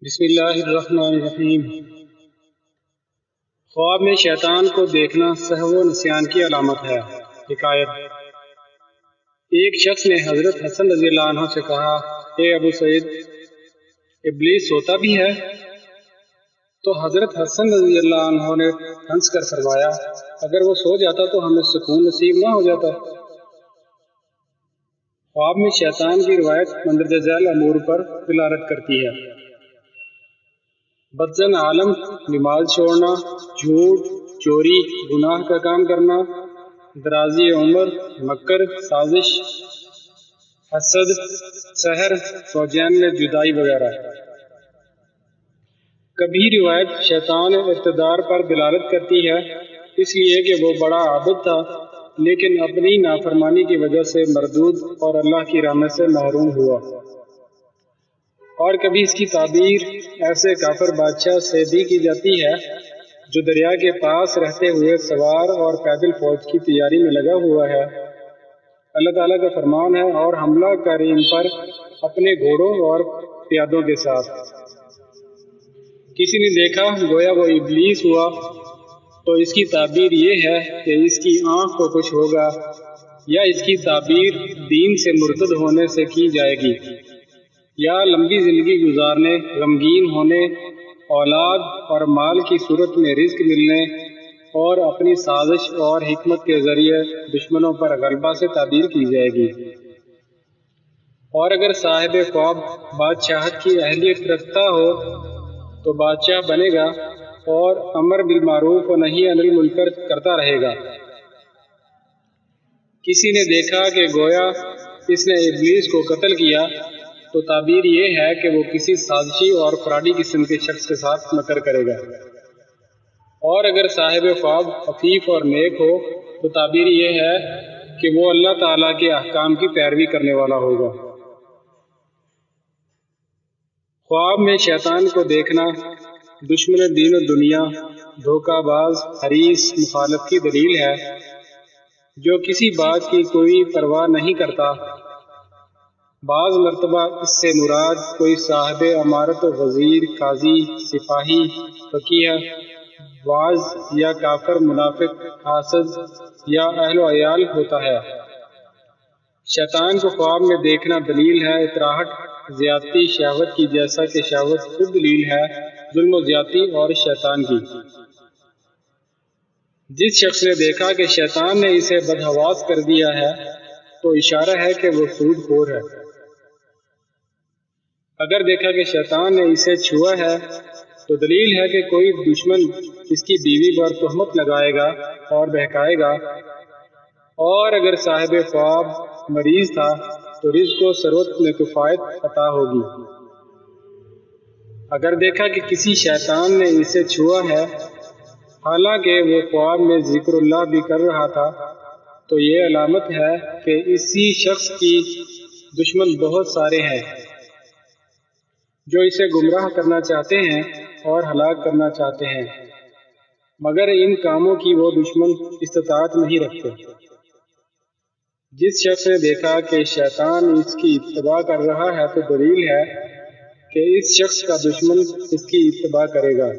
بسم اللہ الرحمن الرحیم۔ خواب میں شیطان کو دیکھنا سہو و نسیان کی علامت ہے۔ حکایت: ایک شخص نے حضرت حسن رضی اللہ عنہ سے کہا، اے ابو سعید، ابلیس سوتا بھی ہے؟ تو حضرت حسن رضی اللہ عنہ نے ہنس کر فرمایا، اگر وہ سو جاتا تو ہمیں سکون نصیب نہ ہو جاتا۔ خواب میں شیطان کی روایت مندرجہ ذیل امور پر دلالت کرتی ہے: بدظن عالم، نماز چھوڑنا، جھوٹ، چوری، گناہ کا کام کرنا، درازی عمر، مکر، سازش، حسد، سحر، زوجین میں جدائی وغیرہ۔ کبھی روایت شیطان اقتدار پر دلالت کرتی ہے، اس لیے کہ وہ بڑا عابد تھا لیکن اپنی نافرمانی کی وجہ سے مردود اور اللہ کی رحمت سے محروم ہوا۔ اور کبھی اس کی تعبیر ایسے کافر بادشاہ سے بھی کی جاتی ہے جو دریا کے پاس رہتے ہوئے سوار اور پیدل فوج کی تیاری میں لگا ہوا ہے۔ اللہ تعالیٰ کا فرمان ہے، اور حملہ کر ان پر اپنے گھوڑوں اور پیادوں کے ساتھ۔ کسی نے دیکھا گویا وہ ابلیس ہوا، تو اس کی تعبیر یہ ہے کہ اس کی آنکھ کو کچھ ہوگا، یا اس کی تعبیر دین سے مرتد ہونے سے کی جائے گی، یا لمبی زندگی گزارنے، غمگین ہونے، اولاد اور مال کی صورت میں رزق ملنے اور اپنی سازش اور حکمت کے ذریعے دشمنوں پر غلبہ سے تعبیر کی جائے گی۔ اور اگر صاحب خواب بادشاہت کی اہلیت رکھتا ہو تو بادشاہ بنے گا اور امر بالمعروف و نہی عن المنکر کرتا رہے گا۔ کسی نے دیکھا کہ گویا اس نے ابلیس کو قتل کیا، تو تعبیر یہ ہے کہ وہ کسی سازشی اور فراڈی قسم کے شخص کے ساتھ مکر کرے گا۔ اور اگر صاحب خواب عفیف اور نیک ہو تو تعبیر یہ ہے کہ وہ اللہ تعالیٰ کے احکام کی پیروی کرنے والا ہوگا۔ خواب میں شیطان کو دیکھنا دشمن دین و دنیا، دھوکہ باز، حریص، مخالف کی دلیل ہے، جو کسی بات کی کوئی پرواہ نہیں کرتا۔ بعض مرتبہ اس سے مراد کوئی صاحب امارت و وزیر، قاضی، سپاہی، فقیہ، واعظ یا کافر، منافق، حاسد یا اہل و عیال ہوتا ہے۔ شیطان کو خواب میں دیکھنا دلیل ہے اطراحت، زیادتی، شہوت کی، جیسا کہ شہوت خود دلیل ہے ظلم و زیادتی اور شیطان کی۔ جس شخص نے دیکھا کہ شیطان نے اسے بدحواس کر دیا ہے تو اشارہ ہے کہ وہ سود خور ہے۔ اگر دیکھا کہ شیطان نے اسے چھوا ہے تو دلیل ہے کہ کوئی دشمن اس کی بیوی پر تہمت لگائے گا اور بہکائے گا۔ اور اگر صاحب خواب مریض تھا تو رزق و ثروت میں کفایت عطا ہوگی۔ اگر دیکھا کہ کسی شیطان نے اسے چھوا ہے حالانکہ وہ خواب میں ذکر اللہ بھی کر رہا تھا، تو یہ علامت ہے کہ اسی شخص کی دشمن بہت سارے ہیں جو اسے گمراہ کرنا چاہتے ہیں اور ہلاک کرنا چاہتے ہیں، مگر ان کاموں کی وہ دشمن استطاعت نہیں رکھتے۔ جس شخص نے دیکھا کہ شیطان اس کی اتباع کر رہا ہے تو دلیل ہے کہ اس شخص کا دشمن اس کی اتباع کرے گا،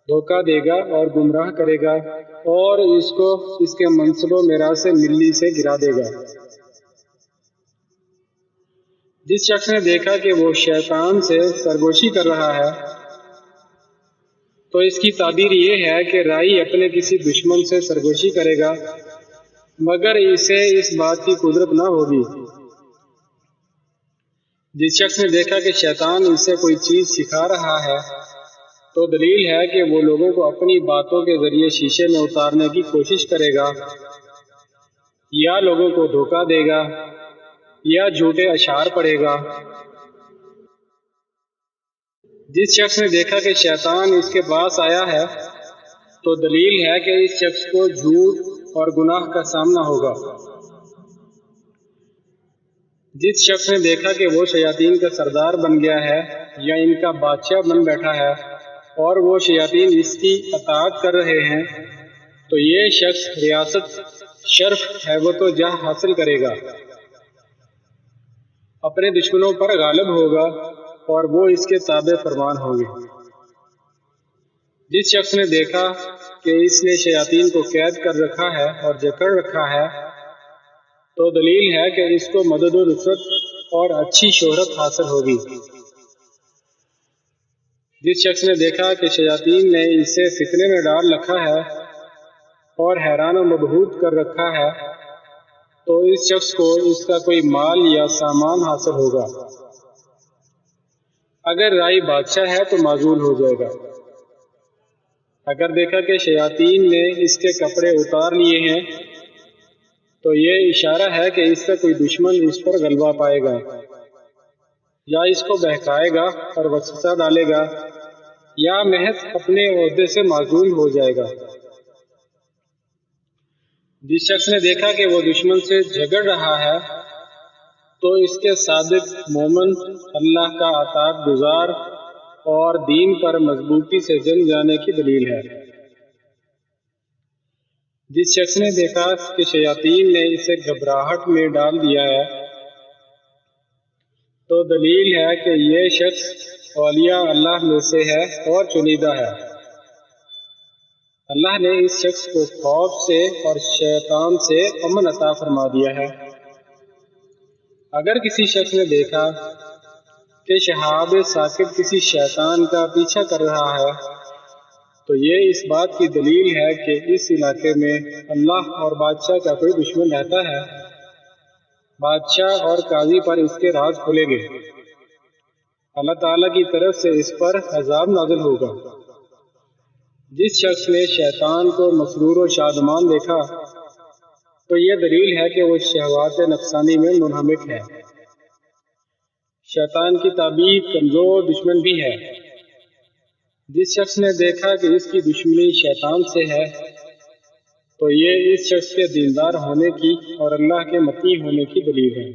دھوکہ دے گا اور گمراہ کرے گا، اور اس کو اس کے منصب و میراث ملی سے گرا دے گا۔ جس شخص نے دیکھا کہ وہ شیطان سے سرگوشی کر رہا ہے تو اس کی تعبیر یہ ہے کہ رائی اپنے کسی دشمن سے سرگوشی کرے گا مگر اسے اس بات کی قدرت نہ ہوگی۔ جس شخص نے دیکھا کہ شیطان اسے کوئی چیز سکھا رہا ہے تو دلیل ہے کہ وہ لوگوں کو اپنی باتوں کے ذریعے شیشے میں اتارنے کی کوشش کرے گا، یا لوگوں کو دھوکہ دے گا، یا جھوٹے اشعار پڑھے گا۔ جس شخص نے دیکھا کہ شیطان اس کے پاس آیا ہے تو دلیل ہے کہ اس شخص کو جھوٹ اور گناہ کا سامنا ہوگا۔ جس شخص نے دیکھا کہ وہ شیاطین کا سردار بن گیا ہے یا ان کا بادشاہ بن بیٹھا ہے اور وہ شیاطین اس کی اطاعت کر رہے ہیں، تو یہ شخص ریاست، شرف، ہیبت و جاہ حاصل کرے گا، اپنے دشمنوں پر غالب ہوگا اور وہ اس کے تابع فرمان ہوں گے۔ جس شخص نے دیکھا کہ اس نے شیاطین کو قید کر رکھا ہے اور جکڑ رکھا ہے، تو دلیل ہے کہ اس کو مدد و نصرت اور اچھی شہرت حاصل ہوگی۔ جس شخص نے دیکھا کہ شیاطین نے اسے فتنے میں ڈال رکھا ہے اور حیران و مبہوت کر رکھا ہے، تو اس شخص کو اس کا کوئی مال یا سامان حاصل ہوگا۔ اگر رائی بادشاہ ہے تو معزول ہو جائے گا۔ اگر دیکھا کہ شیاطین نے اس کے کپڑے اتار لیے ہیں، تو یہ اشارہ ہے کہ اس کا کوئی دشمن اس پر غلبہ پائے گا، یا اس کو بہکائے گا اور وسوسہ ڈالے گا، یا محض اپنے عہدے سے معزول ہو جائے گا۔ جس شخص نے دیکھا کہ وہ دشمن سے جھگڑ رہا ہے، تو اس کے صادق مومن، اللہ کا اطاعت گزار اور دین پر مضبوطی سے جم جانے کی دلیل ہے۔ جس شخص نے دیکھا کہ شیاطین نے اسے گھبراہٹ میں ڈال دیا ہے، تو دلیل ہے کہ یہ شخص اولیاء اللہ میں سے ہے اور چنیدہ ہے۔ اللہ نے اس شخص کو خوف سے اور شیطان سے امن عطا فرما دیا ہے۔ اگر کسی شخص نے دیکھا کہ شہاب ثاقب کسی شیطان کا پیچھا کر رہا ہے، تو یہ اس بات کی دلیل ہے کہ اس علاقے میں اللہ اور بادشاہ کا کوئی دشمن رہتا ہے۔ بادشاہ اور قاضی پر اس کے راز کھلیں گے۔ اللہ تعالیٰ کی طرف سے اس پر عذاب نازل ہوگا۔ جس شخص نے شیطان کو مسرور و شادمان دیکھا، تو یہ دلیل ہے کہ وہ شہوات نفسانی میں منہمک ہے۔ شیطان کی تعبیر کمزور دشمن بھی ہے۔ جس شخص نے دیکھا کہ اس کی دشمنی شیطان سے ہے، تو یہ اس شخص کے دیندار ہونے کی اور اللہ کے مطیع ہونے کی دلیل ہے۔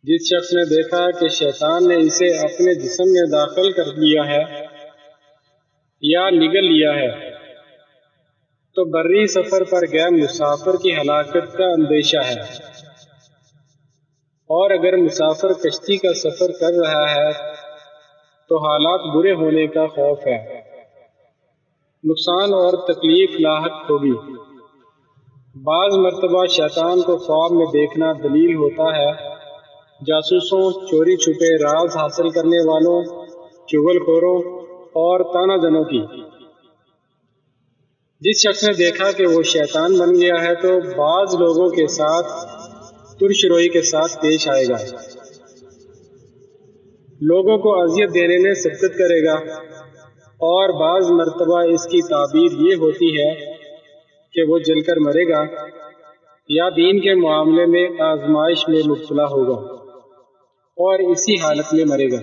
جس شخص نے دیکھا کہ شیطان نے اسے اپنے جسم میں داخل کر لیا ہے یا نگل لیا ہے، تو بری سفر پر گئے مسافر کی ہلاکت کا اندیشہ ہے۔ اور اگر مسافر کشتی کا سفر کر رہا ہے تو حالات برے ہونے کا خوف ہے، نقصان اور تکلیف لاحق ہوگی۔ بعض مرتبہ شیطان کو خواب میں دیکھنا دلیل ہوتا ہے جاسوسوں، چوری چھپے راز حاصل کرنے والوں، چغل خوروں اور تانا زنوں کی۔ جس شخص نے دیکھا کہ وہ شیطان بن گیا ہے، تو بعض لوگوں کے ساتھ ترش روئی کے ساتھ پیش آئے گا، لوگوں کو اذیت دینے میں سبقت کرے گا، اور بعض مرتبہ اس کی تعبیر یہ ہوتی ہے کہ وہ جل کر مرے گا یا دین کے معاملے میں آزمائش میں مبتلا ہوگا اور اسی حالت میں مرے گا۔